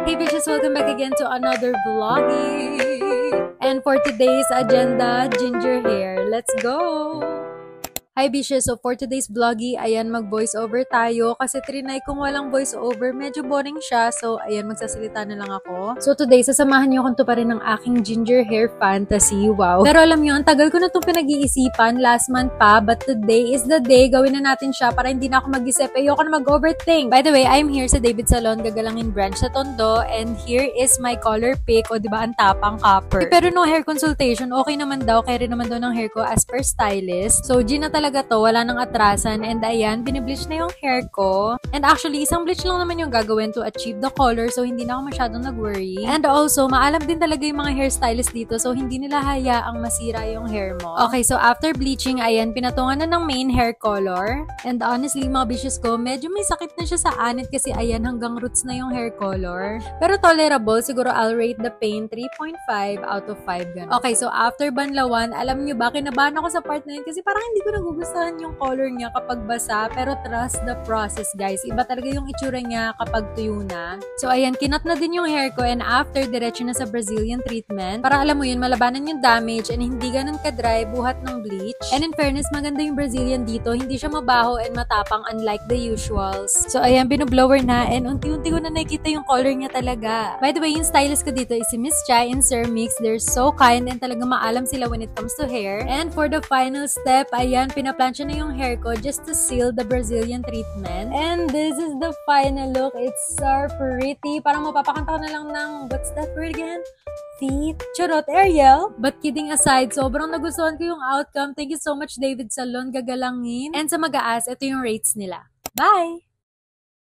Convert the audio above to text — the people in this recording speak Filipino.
Hey bitches, welcome back again to another vloggy. And for today's agenda, ginger hair. Let's go! Hi bitches! So for today's vloggy, ayan mag-voiceover tayo kasi trinay kung walang voiceover, medyo boring siya. So ayan, magsasalita na lang ako. So today, sasamahan niyo kung to pa rin ng aking ginger hair fantasy. Wow! Pero alam niyo, ang tagal ko na itong pinag-iisipan, last month pa, but today is the day. Gawin na natin siya para hindi na ako mag-isip. Ayoko na mag-overthink. By the way, I'm here sa David Salon, Gagalangin branch sa Tondo, and here is my color pick. O diba, ang tapang copper. Pero no hair consultation, okay naman daw. Kaya rin naman daw ng hair ko as per stylist. So Gina talaga to, wala nang atrasan, and ayan, binibleach na yung hair ko. And actually, isang bleach lang naman yung gagawin to achieve the color, so hindi na ako masyadong nag-worry. And also, maalam din talaga yung mga hairstylist dito, so hindi nila hayaang masira yung hair mo. Okay, so after bleaching, ayan, pinatungan na ng main hair color. And honestly, mga bishes ko, medyo may sakit na siya sa anit kasi ayan, hanggang roots na yung hair color. Pero tolerable, siguro I'll rate the pain 3.5 out of 5 ganun. Okay, so after banlawan, alam nyo ba, kinabahan ako sa part na yun kasi parang hindi ko nagugustuhan yung color niya kapag basa, pero trust the process, guys. Iba talaga yung itsura niya kapag tuyo na. So, ayan, kinat na din yung hair ko, and after, diretso na sa Brazilian treatment. Para alam mo yun, malabanan yung damage and hindi ganun ka-dry buhat ng bleach. And in fairness, maganda yung Brazilian dito. Hindi siya mabaho and matapang unlike the usuals. So, ayan, binublower na, and unti-unti ko na nakikita yung color niya talaga. By the way, yung stylist ko dito is si Miss Chai and Sir Mix. They're so kind and talaga maalam sila when it comes to hair. And for the final step, ayan, pinaplansya na yung hair ko just to seal the Brazilian treatment. And this is the final look. It's so pretty. Parang mapapakanta ko na lang ng, what's that word again? Feet. Charot, Ariel. But kidding aside, sobrang nagustuhan ko yung outcome. Thank you so much, David Salon, Gagalangin. And sa mag-aas, ito yung rates nila. Bye!